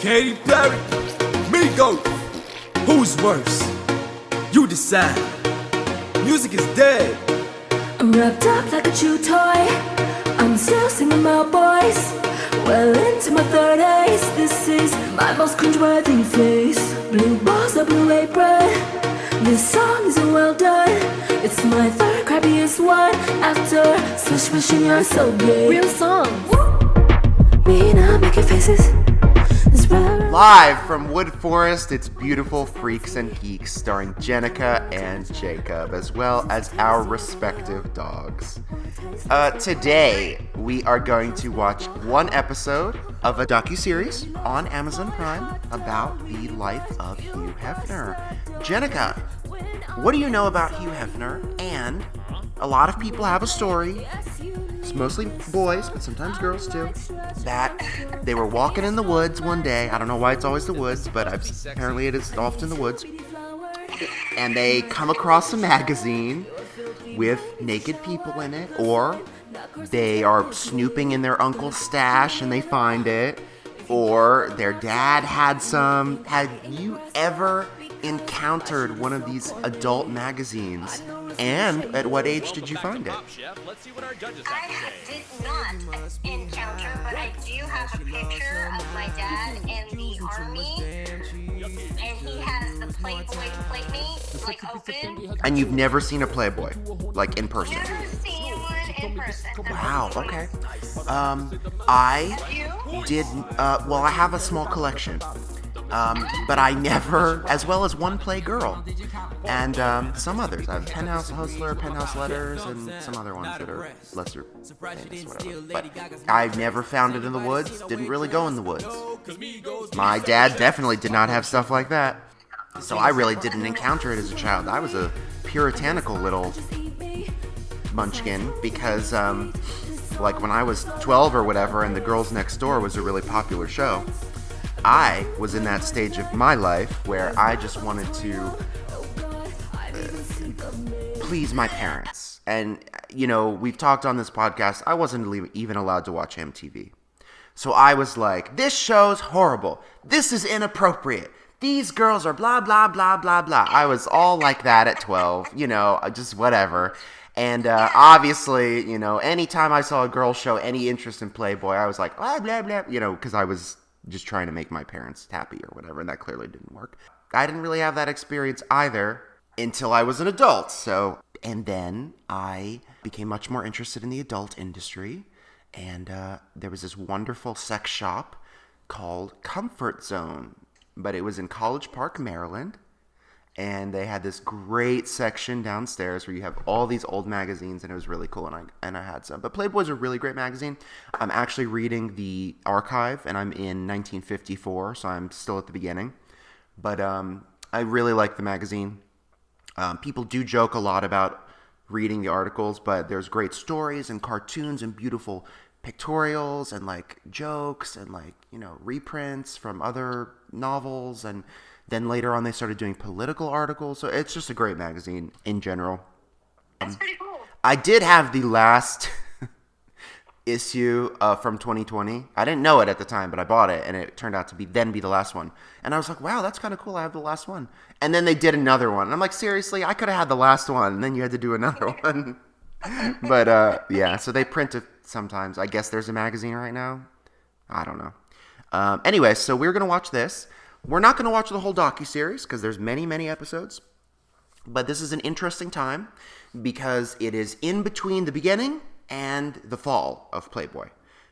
Katy Perry, Migos, who's worse? You decide. Music is dead. I'm wrapped up like a chew toy. I'm still singing my boys. Well into my 30s. This is my most cringeworthy face. Blue balls, a blue apron. This song isn't well done. It's my third crappiest one. After Swish Wishing You're So Gay. Real song. Me not making faces. Live from Wood Forest, it's Beautiful Freaks and Geeks, starring Jenica and Jakob, as well as our respective dogs. Today, we are going to watch one episode of a docuseries on Amazon Prime about the life of Hugh Hefner. Jenica, what do you know about Hugh Hefner? And a lot of people have a story. It's mostly boys, but sometimes girls too, that they were walking in the woods one day. I don't know why it's always the woods, but apparently it is often the woods. And they come across a magazine with naked people in it, or they are snooping in their uncle's stash and they find it, or their dad had some. Had you ever encountered one of these adult magazines? And at what age did you find it? I did not encounter, but I do have a picture of my dad in the army, and he has the Playboy playmate, like open. And you've never seen a Playboy, like in person? Never seen one in person. Wow, okay. I did, well, I have a small collection. But I never, as well as One Play Girl, and some others. I have Penthouse Hustler, Penthouse Letters, and some other ones that are lesser famous, whatever. But I've never found it in the woods, didn't really go in the woods. My dad definitely did not have stuff like that, so I really didn't encounter it as a child. I was a puritanical little munchkin, because like when I was 12 or whatever, and The Girls Next Door was a really popular show, I was in that stage of my life where I just wanted to please my parents. And, you know, we've talked on this podcast, I wasn't even allowed to watch MTV. So I was like, this show's horrible. This is inappropriate. These girls are blah, blah, blah, blah, blah. I was all like that at 12, you know, just whatever. And obviously, you know, anytime I saw a girl show any interest in Playboy, I was like, blah, blah, blah, you know, because I was just trying to make my parents happy or whatever, and that clearly didn't work. I didn't really have that experience either until I was an adult. So, and then I became much more interested in the adult industry, and there was this wonderful sex shop called Comfort Zone, but it was in College Park, Maryland, and they had this great section downstairs where you have all these old magazines, and it was really cool, and I had some. But Playboy's a really great magazine. I'm actually reading the archive, and I'm in 1954, so I'm still at the beginning. But I really like the magazine. People do joke a lot about reading the articles, but there's great stories and cartoons and beautiful pictorials and like jokes and like, you know, reprints from other novels, and then later on, they started doing political articles. So it's just a great magazine in general. That's pretty cool. I did have the last issue from 2020. I didn't know it at the time, but I bought it, and it turned out to be the last one. And I was like, wow, that's kind of cool. I have the last one. And then they did another one. And I'm like, seriously? I could have had the last one, and then you had to do another one. But yeah, so they print it sometimes. I guess there's a magazine right now. I don't know. Anyway, so we're going to watch this. We're not going to watch the whole docuseries because there's many, many episodes. But this is an interesting time because it is in between the beginning and the fall of Playboy.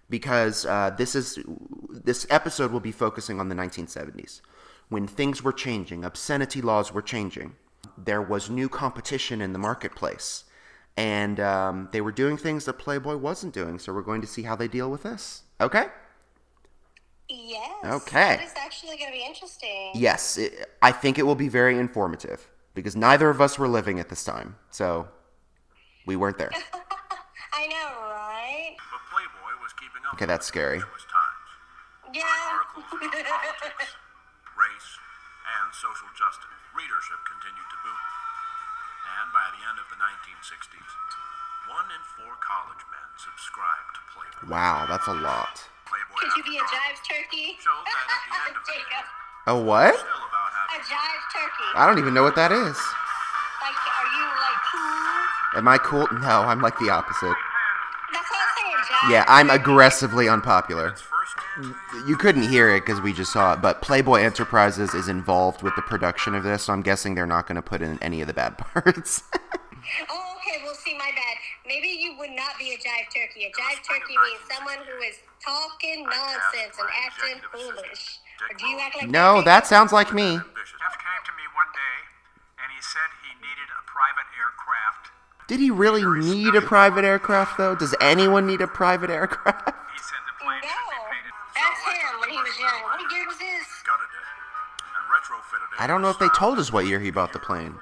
Because this episode will be focusing on the 1970s when things were changing, obscenity laws were changing. There was new competition in the marketplace. And they were doing things that Playboy wasn't doing. So we're going to see how they deal with this. Okay? Yes. Okay. That is actually going to be interesting. Yes, I think it will be very informative because neither of us were living at this time, so we weren't there. I know, right? But Playboy was keeping up. Okay, that's scary. It was times. Yeah. Articles on politics, race, and social justice. Readership continued to boom. And by the end of the 1960s, 1 in 4 college men subscribe to Playboy. Wow, that's a lot. Playboy Could you be a jive turkey? shows that at the end of the day, Jacob, A what? still about a having jive turkey. I don't even know what that is. Like, are you like cool? Am I cool? No, I'm like the opposite. That's what I'm saying, jive. Yeah, I'm aggressively unpopular. its first You couldn't hear it because we just saw it, but Playboy Enterprises is involved with the production of this, so I'm guessing they're not going to put in any of the bad parts. Oh, okay. Well, see, my bad. Maybe you would not be a jive turkey. A jive turkey means someone who is talking nonsense and acting foolish. Or do you act like No, that sounds like me. ambitious. Jeff came to me one day, and he said he needed a private aircraft. Did he really need a private aircraft, though? Does anyone need a private aircraft? He said the plane No, should be painted. that's him when he was young. What year was this? Gutted it and retrofitted it. I don't know if they told us what year he bought the plane.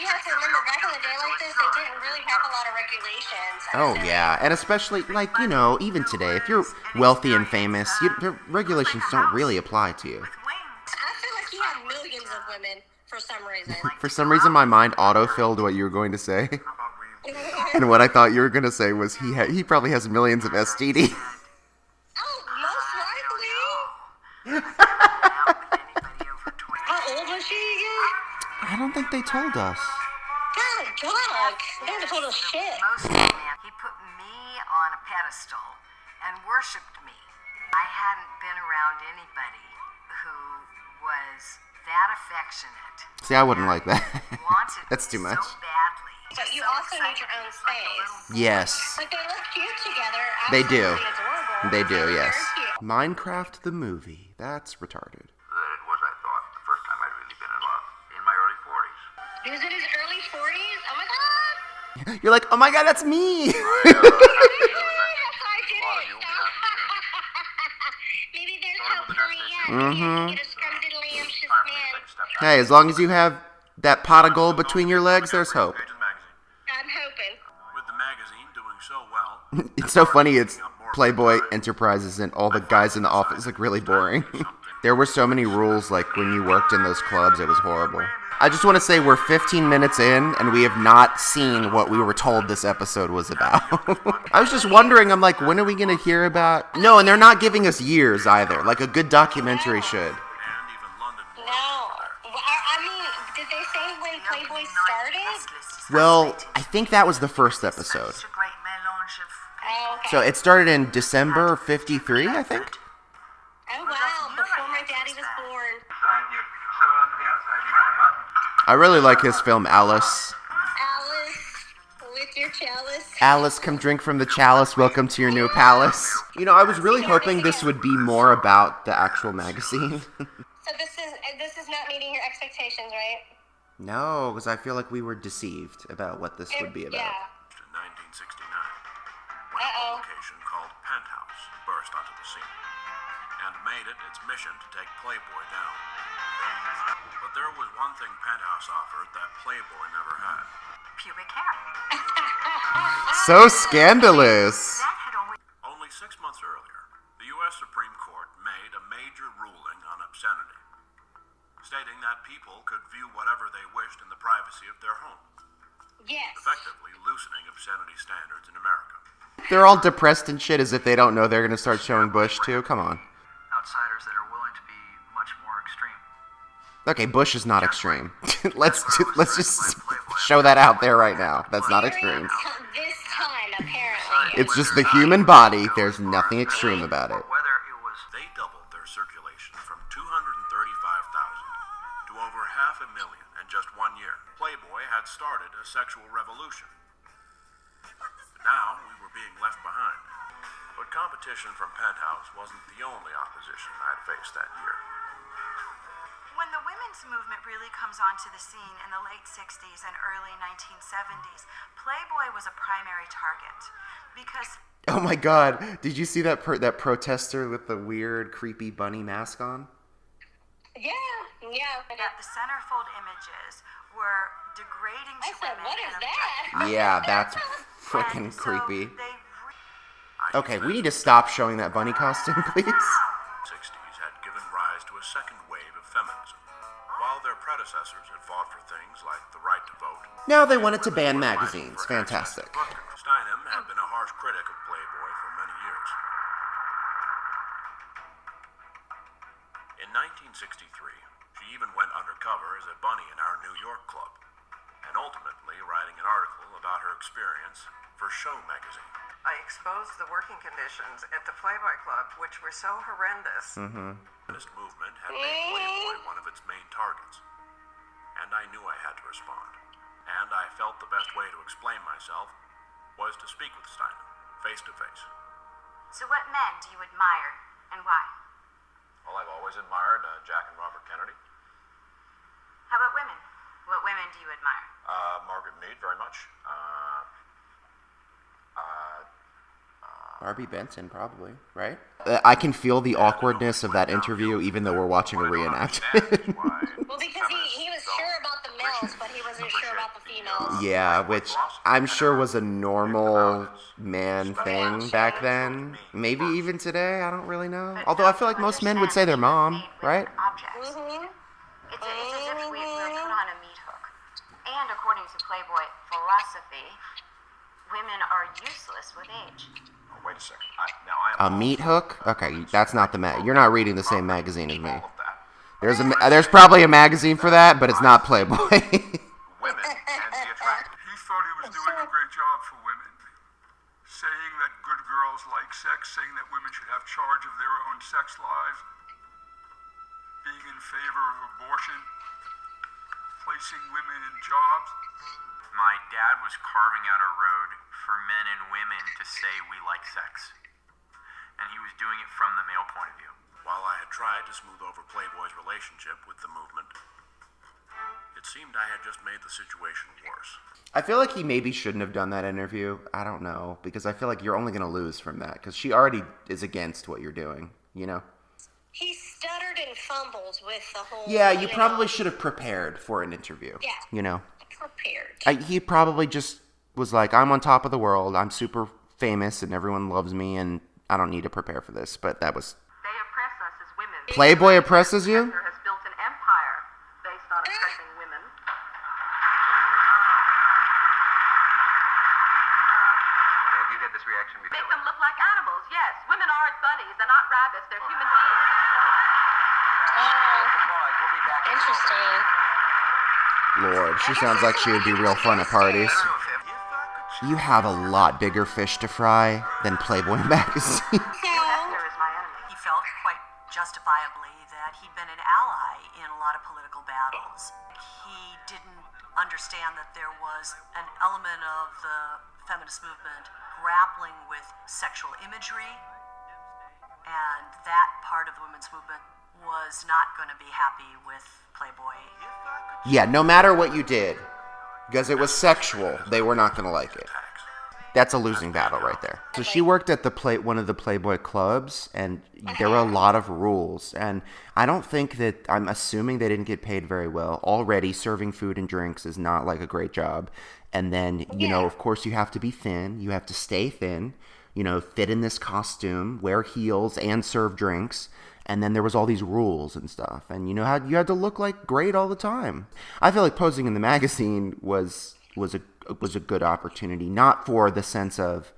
You have to remember, back in the day like this, they didn't really have a lot of regulations. Oh, yeah, and especially, like, you know, even today, if you're wealthy and famous, the regulations don't really apply to you. I feel like he had millions of women for some reason. For some reason, my mind auto-filled what you were going to say. And what I thought you were going to say was he probably has millions of STDs. Oh, most likely. How old was she again? I don't think they told us. God, they haven't told us shit. Most men, he put me on a pedestal and worshipped me. I hadn't been around anybody who was that affectionate. See, I wouldn't like that. Wanted That's too me much. so badly. But you also need your own space. Yes, Like, they look cute together. they do. Absolutely adorable. They do, Very yes. cute. Minecraft the movie. That's retarded. That it was, I thought, the first time I'd really been in love. In my early 40s. He was in his early 40s? Oh my god! You're like, oh my god, that's me! That's why I did it. Maybe there's hope for me yet. Maybe I can get a scrum-diddly-umptious man. Hey, as long as you have that pot of gold between your legs, there's hope. Page of the magazine. I'm hoping. With the magazine doing so well, It's so funny, it's Playboy Enterprises and all the guys in the office look really boring. There were so many rules, like when you worked in those clubs, it was horrible. I just want to say we're 15 minutes in, and we have not seen what we were told this episode was about. I was just wondering, I'm like, when are we going to hear about... No, and they're not giving us years either, like a good documentary should. and even London No. was I mean, did they say when Playboy started? Well, I think that was the first episode. Such a great melange of Oh, okay. So it started in December 53, I think? Oh, wow. Before my daddy was born. I really like his film Alice. Alice, with your chalice. Alice, come drink from the chalice. Welcome to your new palace. You know, I was really hoping this would be more about the actual magazine. So this is not meeting your expectations, right? No, because I feel like we were deceived about what this would be about. Yeah. in 1969 when a Uh-oh. publication called Penthouse burst onto the scene and made it its mission to take Playboy down. But there was one thing Penthouse offered that Playboy never had. pubic hair. So scandalous. That had always Only 6 months earlier, the U.S. Supreme Court made a major ruling on obscenity, stating that people could view whatever they wished in the privacy of their home, Yes. effectively loosening obscenity standards in America. They're all depressed and shit as if they don't know they're going to start showing Bush too. Come on. Outsiders that are willing to be much more extreme. Okay, Bush is not extreme. let's just show that out there right now. That's not extreme. This time, apparently. It's just the human body. There's nothing extreme about it. Whether it was They doubled their circulation from 235,000 to over 500,000 in just 1 year. Playboy had started a sexual revolution. But now we were being left behind. But competition from Penthouse wasn't the only opposition I'd faced that year. When the women's movement really comes onto the scene in the late 60s and early 1970s, Playboy was a primary target because Oh my god, did you see that that protester with the weird, creepy bunny mask on? Yeah. that the centerfold images were degrading to I said, women. what is and that? Yeah, that's objectifying. freaking And so creepy. they Okay, we need to stop showing that bunny costume, please. 60s had given rise to a second wave of feminism. feminism. While their predecessors had fought for things like the right to vote, Now they wanted to ban women were fighting magazines. for access to Fantastic. book. Steinem had been a harsh critic of Playboy for many years. In 1963, she even went undercover as a bunny in our New York club, and ultimately writing an article about her experience for Show magazine. I exposed the working conditions at the Playboy Club, which were so horrendous. The feminist movement had made Playboy one of its main targets, and I knew I had to respond. And I felt the best way to explain myself was to speak with Steinem, face to face. So what men do you admire, and why? Well, I've always admired Jack and Robert Kennedy. How about women? What women do you admire? Margaret Mead, very much. Barbie Benson, probably, right? I can feel the awkwardness of that interview, even though we're watching a reenactment. Well, because he was sure about the males, but he wasn't sure about the females. Yeah, which I'm sure was a normal man thing back then. Maybe even today, I don't really know. Although I feel like most men would say their mom, right? Objects. It's as if we were put on a meat hook. And according to Playboy philosophy, women are useless with age. Oh, wait a second. A meat hook? Okay, that's not the you're not reading the same magazine as me. There's probably a magazine for that, but it's not Playboy. Women and the attractive. He thought he was doing a great job for women, saying that good girls like sex, saying that women should have charge of their own sex lives, being in favor of abortion, placing women in jobs. My dad was carving out a road for men and women to say we like sex. And he was doing it from the male point of view. While I had tried to smooth over Playboy's relationship with the movement, it seemed I had just made the situation worse. I feel like he maybe shouldn't have done that interview. I don't know, because I feel like you're only going to lose from that, because she already is against what you're doing, you know? He stuttered and fumbled with the whole... Yeah, you probably should have prepared for an interview. Yeah. You know? Prepared. He probably just was like, I'm on top of the world, I'm super famous, and everyone loves me, and I don't need to prepare for this, but that was... They oppress us as women. Playboy oppresses you? Oppressor has built an empire based on oppressing women. Have you had this reaction before? Make them look like animals, yes. Women aren't bunnies, they're not rabbits, they're human beings. Interesting. Lord, she sounds like she would be real fun at parties. You have a lot bigger fish to fry than Playboy magazine. There is my enemy. He felt quite justifiably that he'd been an ally in a lot of political battles. He didn't understand that there was an element of the feminist movement grappling with sexual imagery, and that part of the women's movement was not going to be happy with Playboy. Yeah, no matter what you did, because it was sexual, they were not going to like it. That's a losing battle right there. So she worked at one of the Playboy clubs, and there were a lot of rules. And I don't think that, I'm assuming they didn't get paid very well. Already, serving food and drinks is not like a great job. And then, you know, of course, you have to be thin. You have to stay thin, you know, fit in this costume, wear heels, and serve drinks. And then there was all these rules and stuff. And, you know, you had to look like great all the time. I feel like posing in the magazine was a good opportunity, not for the sense of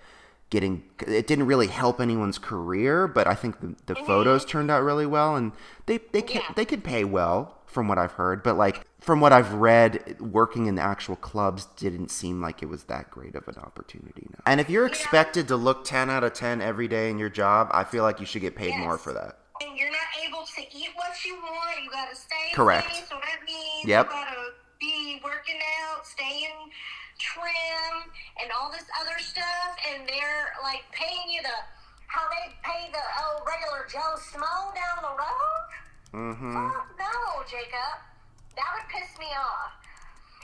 getting, it didn't really help anyone's career, but I think the photos turned out really well, and they could pay well from what I've heard, but like from what I've read, working in the actual clubs didn't seem like it was that great of an opportunity. No. And if you're expected to look 10 out of 10 every day in your job, I feel like you should get paid more for that. And you're not able to eat what you want. You gotta stay Correct. Clean, so that means Yep. you gotta be working out, staying trim, and all this other stuff. And they're like paying you how they pay the regular Joe Schmo down the road. Fuck no, Jacob. That would piss me off.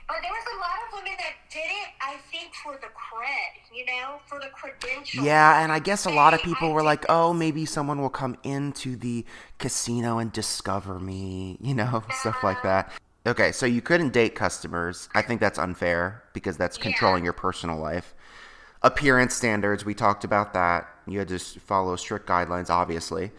But there was a lot of women that did it, I think, for the cred, you know, for the credentials. Yeah, and I guess a lot of people were like, oh, maybe someone will come into the casino and discover me, you know, stuff like that. Okay, so you couldn't date customers. I think that's unfair because that's controlling your personal life. Appearance standards, we talked about that. You had to follow strict guidelines, obviously.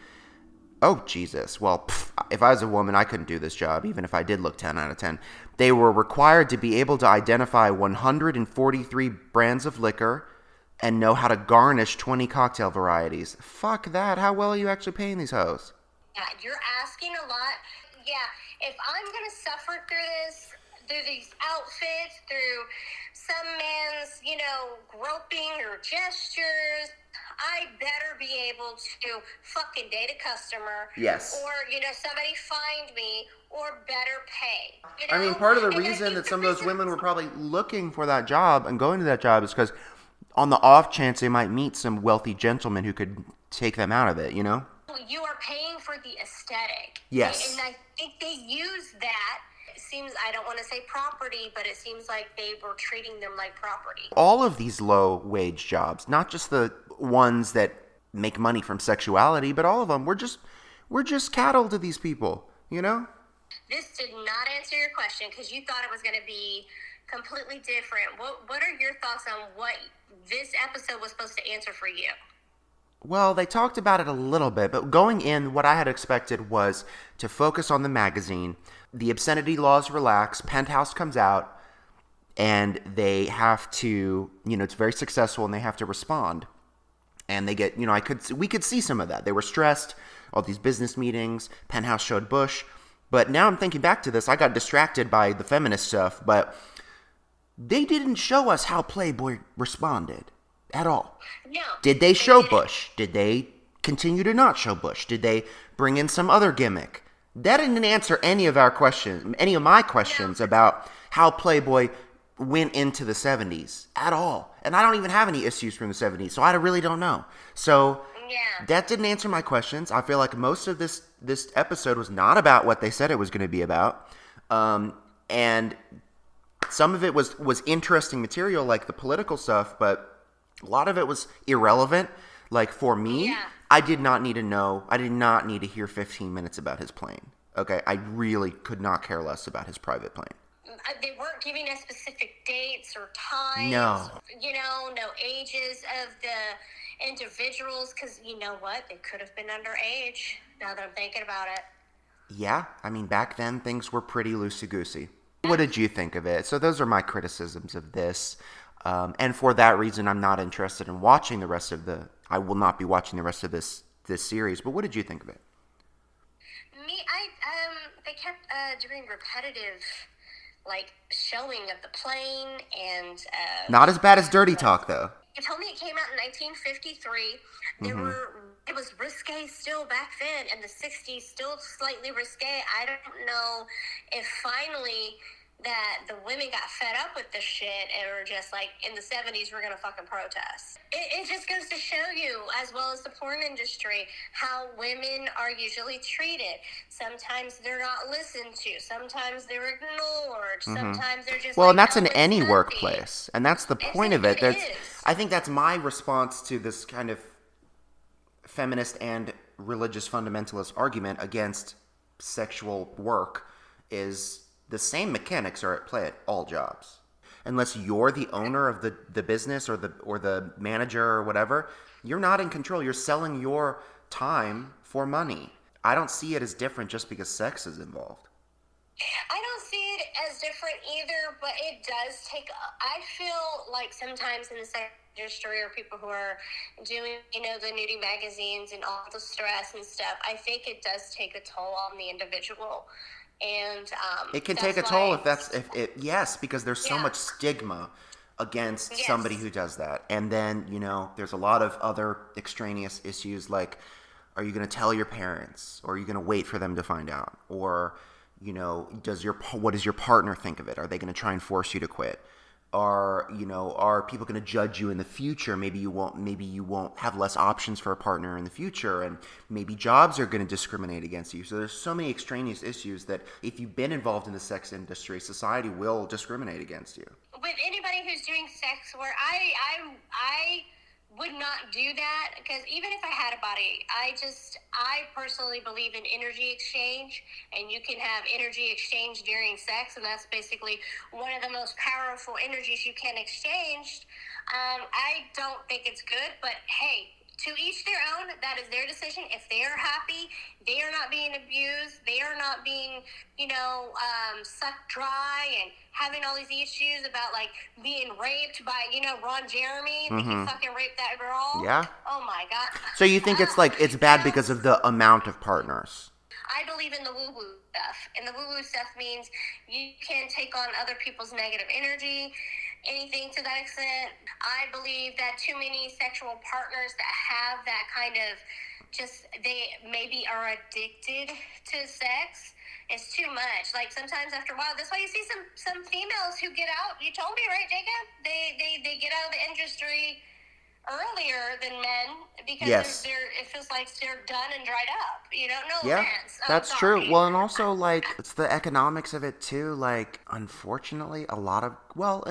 Oh, Jesus. Well, if I was a woman, I couldn't do this job, even if I did look 10 out of 10. They were required to be able to identify 143 brands of liquor and know how to garnish 20 cocktail varieties. Fuck that. How well are you actually paying these hoes? Yeah, you're asking a lot. Yeah, if I'm going to suffer through this, through these outfits, through some man's, groping or gestures, I better be able to fucking date a customer. Yes. Or, somebody find me or better pay. I mean, part of the reason that some of those women were probably looking for that job and going to that job is because on the off chance they might meet some wealthy gentleman who could take them out of it, You are paying for the aesthetic. Yes. And I think they use that. It seems, I don't want to say property, but it seems like they were treating them like property. All of these low wage jobs, not just the ones that make money from sexuality, but all of them, we're just cattle to these people, This did not answer your question because you thought it was going to be completely different. What are your thoughts on what this episode was supposed to answer for you? Well, they talked about it a little bit, but going in, what I had expected was to focus on the magazine. The obscenity laws relax, Penthouse comes out, and they have to, it's very successful, and they have to respond. And they get, we could see some of that. They were stressed, all these business meetings, Penthouse showed Bush. But now I'm thinking back to this, I got distracted by the feminist stuff, but they didn't show us how Playboy responded at all. No. Did they show Bush? Did they continue to not show Bush? Did they bring in some other gimmick? That didn't answer any of my questions about how Playboy went into the 70s at all. And I don't even have any issues from the 70s, so I really don't know. So that didn't answer my questions. I feel like most of this episode was not about what they said it was going to be about. And some of it was interesting material, like the political stuff, but a lot of it was irrelevant. Like, for me, I did not need to know. I did not need to hear 15 minutes about his plane. Okay? I really could not care less about his private plane. They weren't giving us specific dates or times. No. No ages of the individuals, because you know what? They could have been underage, now that I'm thinking about it. Yeah. I mean, back then, things were pretty loosey-goosey. What did you think of it? So those are my criticisms of this. And for that reason, I'm not interested in watching the rest of I will not be watching the rest of this series. But what did you think of it? They kept doing repetitive, showing of the plane and... not as bad as Dirty Talk, though. You told me it came out in 1953. It was risque still back then, and the 60s still slightly risque. I don't know if finally that the women got fed up with this shit and were just like, in the 70s, we're gonna fucking protest. It just goes to show you, as well as the porn industry, how women are usually treated. Sometimes they're not listened to. Sometimes they're ignored. Sometimes they're just and that's in any workplace. And that's the point of it. I think that's my response to this kind of feminist and religious fundamentalist argument against sexual work is the same mechanics are at play at all jobs. Unless you're the owner of the business or the manager or whatever, you're not in control. You're selling your time for money. I don't see it as different just because sex is involved. I don't see it as different either, but it does take... I feel like sometimes in the sex industry or people who are doing, the nudie magazines and all the stress and stuff, I think it does take a toll on the individual. And it can take a toll yes, because there's so much stigma against somebody who does that. And then, there's a lot of other extraneous issues like, are you going to tell your parents? Or are you going to wait for them to find out? Or, what does your partner think of it? Are they going to try and force you to quit? Are people going to judge you in the future? Maybe you won't have less options for a partner in the future, and maybe jobs are going to discriminate against you. So there's so many extraneous issues that if you've been involved in the sex industry, society will discriminate against you. With anybody who's doing sex work, I would not do that, because even if I had a body, I personally believe in energy exchange, and you can have energy exchange during sex, and that's basically one of the most powerful energies you can exchange. I don't think it's good, but hey, To each their own. That is their decision. If they are happy, they are not being abused, they are not being, sucked dry and having all these issues about like being raped by, Ron Jeremy. They can fucking rape that girl. Yeah. Oh my god. So you think it's like it's bad because of the amount of partners? I believe in the woo-woo stuff. And the woo-woo stuff means you can take on other people's negative energy, anything to that extent. I believe that too many sexual partners that have that kind of they maybe are addicted to sex. It's too much. Like sometimes after a while, that's why you see some females who get out. You told me, right, Jacob? They get out of the industry earlier than men because it feels like they're done and dried up. No offense. That's true. Well, and also like it's the economics of it too. Like unfortunately, a lot of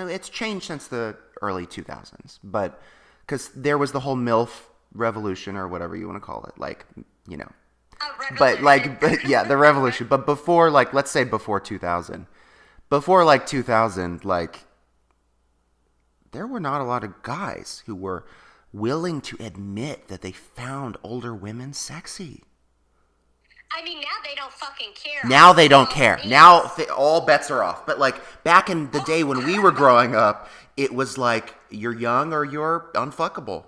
it's changed since the early 2000s, but because there was the whole MILF revolution or whatever you want to call it, like but the revolution. But before, like, let's say before 2000, like there were not a lot of guys who were willing to admit that they found older women sexy. I mean, now they don't fucking care. Now they don't care. Now all bets are off. But like back in the day when we were growing up, it was like you're young or you're unfuckable.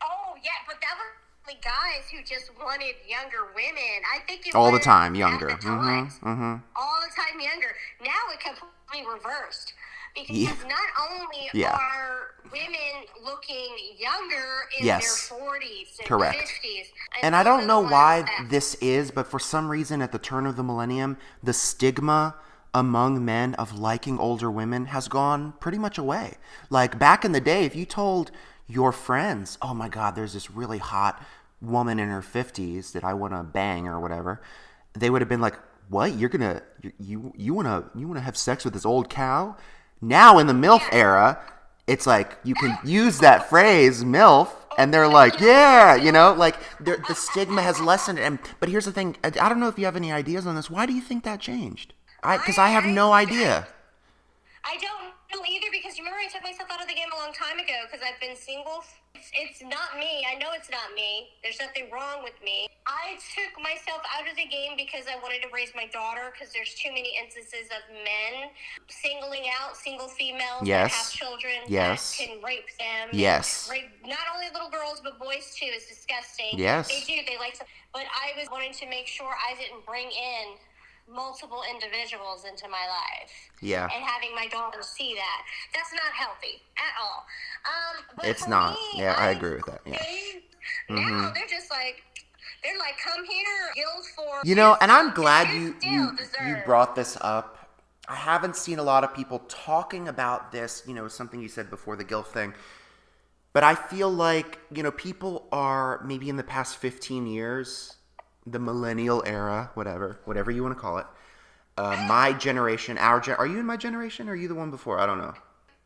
Oh yeah, but that was the guys who just wanted younger women. I think all the time younger. All the time younger. Now it completely reversed. Because not only are women looking younger in their 40s and 50s. And I don't know why this is, but for some reason at the turn of the millennium, the stigma among men of liking older women has gone pretty much away. Like back in the day, if you told your friends, oh my God, there's this really hot woman in her 50s that I want to bang or whatever, they would have been like, what? You want to have sex with this old cow? Now in the MILF era, it's like you can use that phrase MILF, and they're like, like the stigma has lessened. But here's the thing: I don't know if you have any ideas on this. Why do you think that changed? Because I have no idea. I don't know either. Because you remember I took myself out of the game a long time ago because I've been single. It's not me. I know it's not me. There's nothing wrong with me. I took myself out of the game because I wanted to raise my daughter because there's too many instances of men singling out single females that have children that can rape them. Rape not only little girls but boys too. It's disgusting. They do. They like to. But I was wanting to make sure I didn't bring in multiple individuals into my life. And having my daughter see that. That's not healthy at all. But it's not. Me, I agree with that. Now they're just like, come here, guild for... and I'm glad you brought this up. I haven't seen a lot of people talking about this, something you said before, the guilt thing. But I feel like, people are maybe in the past 15 years... the millennial era, whatever you want to call it. My generation, are you in my generation or are you the one before? I don't know.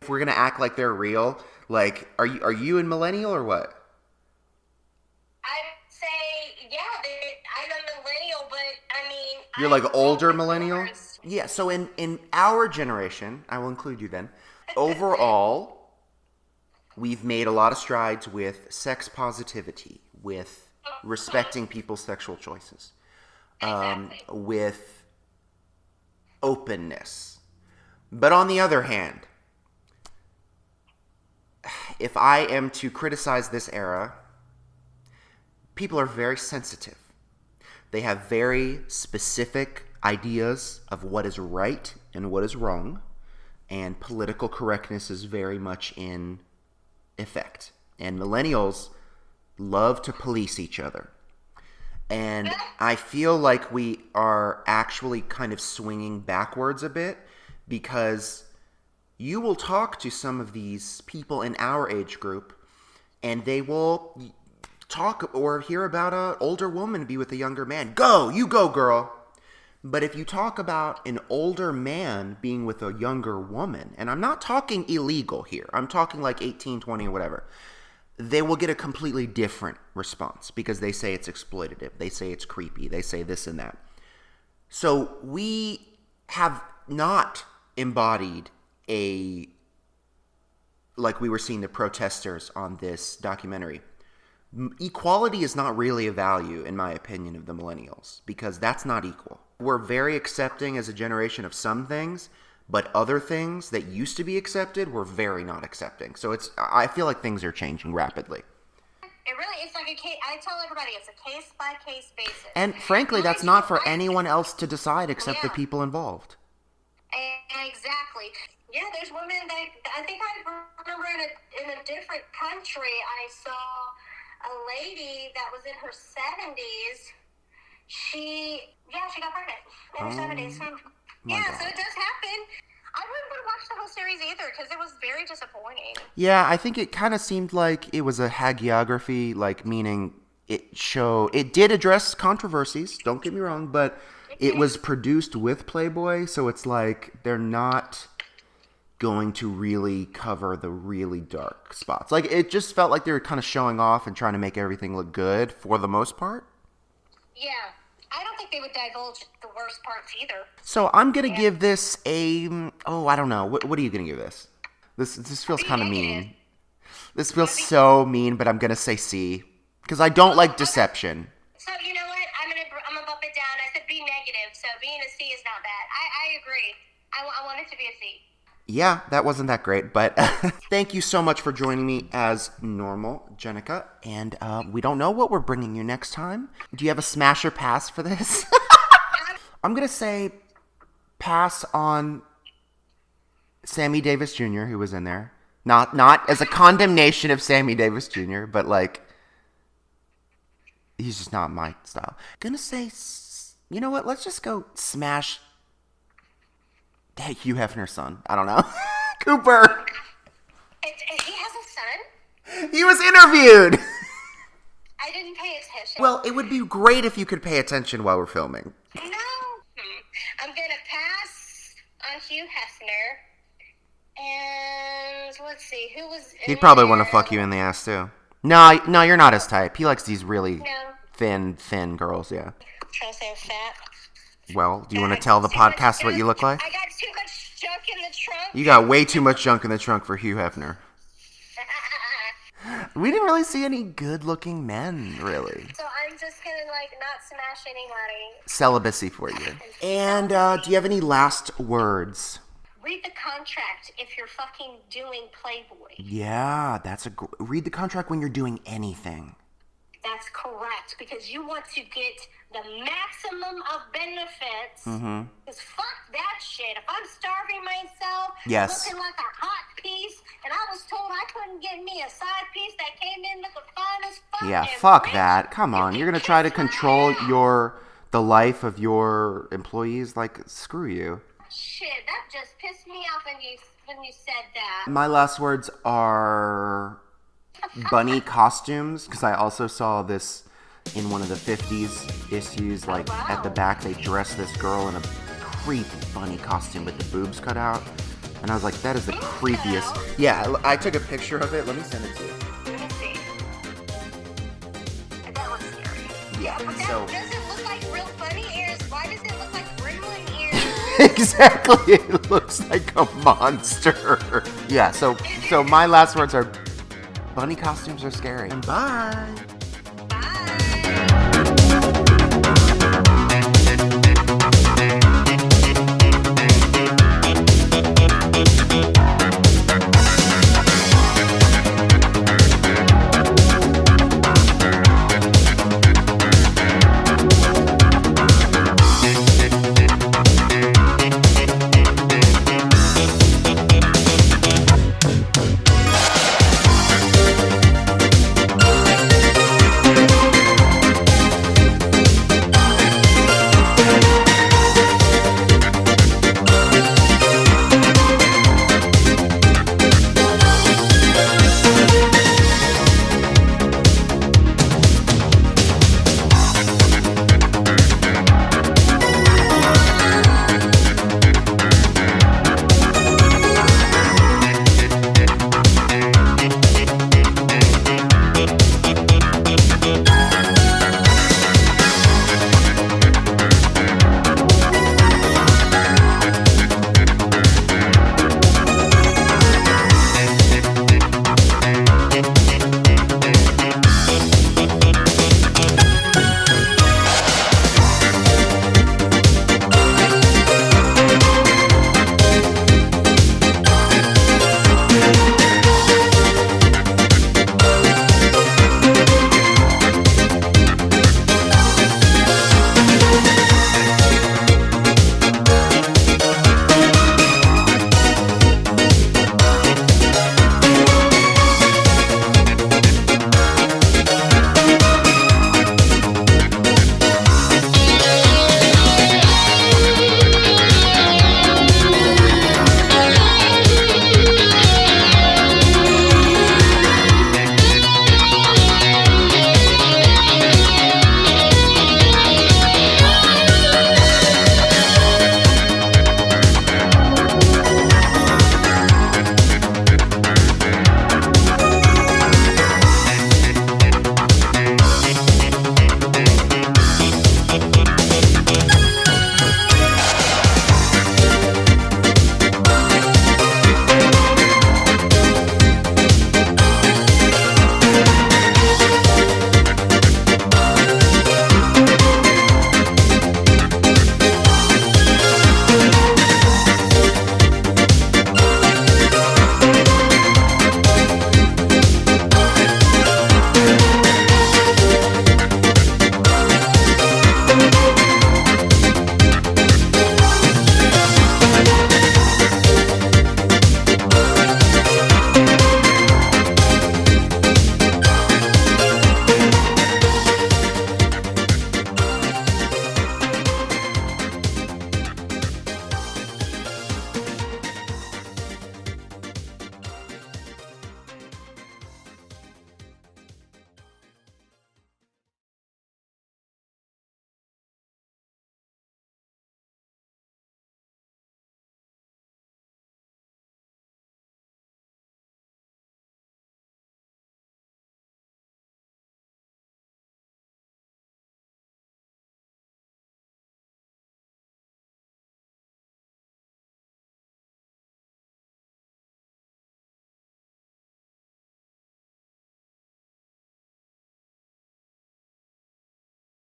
If we're going to act like they're real, like, are you in millennial or what? I'd say, I'm a millennial, but I mean... You're like older millennial? Yeah, so in our generation, I will include you then, overall, we've made a lot of strides with sex positivity, with respecting people's sexual choices, with openness. But on the other hand, if I am to criticize this era, people are very sensitive. They have very specific ideas of what is right and what is wrong, and political correctness is very much in effect. And millennials love to police each other. And I feel like we are actually kind of swinging backwards a bit, because you will talk to some of these people in our age group and they will talk or hear about an older woman be with a younger man. You go, girl. But if you talk about an older man being with a younger woman, and I'm not talking illegal here, I'm talking like 18, 20 or whatever, they will get a completely different response because they say it's exploitative. They say it's creepy. They say this and that. So we have not embodied a like we were seeing the protesters on this documentary. Equality is not really a value, in my opinion, of the millennials, because that's not equal. We're very accepting as a generation of some things, but other things that used to be accepted, we're very not accepting. So I feel like things are changing rapidly. It really is like a case. I tell everybody it's a case-by-case basis. And frankly, that's not for anyone else to decide except the people involved. Exactly. Yeah, there's women that I think I remember in a different country. I saw a lady that was in her 70s. She got pregnant in her 70s. Yeah, so it does happen. I wouldn't want to watch the whole series either because it was very disappointing. Yeah, I think it kind of seemed like it was a hagiography, like meaning it did address controversies, don't get me wrong, but it was produced with Playboy, so it's like they're not going to really cover the really dark spots. Like, it just felt like they were kind of showing off and trying to make everything look good for the most part. Yeah. I don't think they would divulge the worst parts either. So I'm going to give this I don't know. What are you going to give this? This feels kind of mean. This feels so mean, but I'm going to say C. Because I don't like deception. So, you know what? I'm gonna bump it down. I said B negative, so being a C is not bad. I agree. I want it to be a C. Yeah, that wasn't that great, but thank you so much for joining me as normal, Jenica. And we don't know what we're bringing you next time. Do you have a smash or pass for this? I'm going to say pass on Sammy Davis Jr., who was in there. Not as a condemnation of Sammy Davis Jr., but like, he's just not my style. Gonna say, you know what? Let's just go smash Hugh Hefner's son. I don't know. Cooper. He has a son? He was interviewed. I didn't pay attention. Well, it would be great if you could pay attention while we're filming. No. I'm going to pass on Hugh Hefner. And let's see, who was in He'd probably there? want to fuck you in the ass, too. No, you're not his type. He likes these really thin girls, yeah. Trying to say I'm fat. Well, do you want to tell the podcast what you look like? I got too much junk in the trunk. You got way too much junk in the trunk for Hugh Hefner. We didn't really see any good-looking men, really. So I'm just gonna not smash anybody. Celibacy for you. And do you have any last words? Read the contract if you're fucking doing Playboy. Yeah, read the contract when you're doing anything. That's correct, because you want to get the maximum of benefits. Because fuck that shit. If I'm starving myself, looking like a hot piece, and I was told I couldn't get me a side piece that came in looking fine as fuck. Yeah, fuck that. Come on, you're gonna try to control the life of your employees? Like, screw you. Shit, that just pissed me off when you said that. My last words are bunny costumes, because I also saw this in one of the 50s issues. Like, at the back, they dressed this girl in a creepy bunny costume with the boobs cut out. And I was like, that is the creepiest. Yeah, I took a picture of it. Let me send it to you. Let me see. That looks scary. Yeah, But so... does it look like real bunny ears? Why does it look like gremlin ears? Exactly, it looks like a monster. Yeah, so my last words are, bunny costumes are scary. And bye.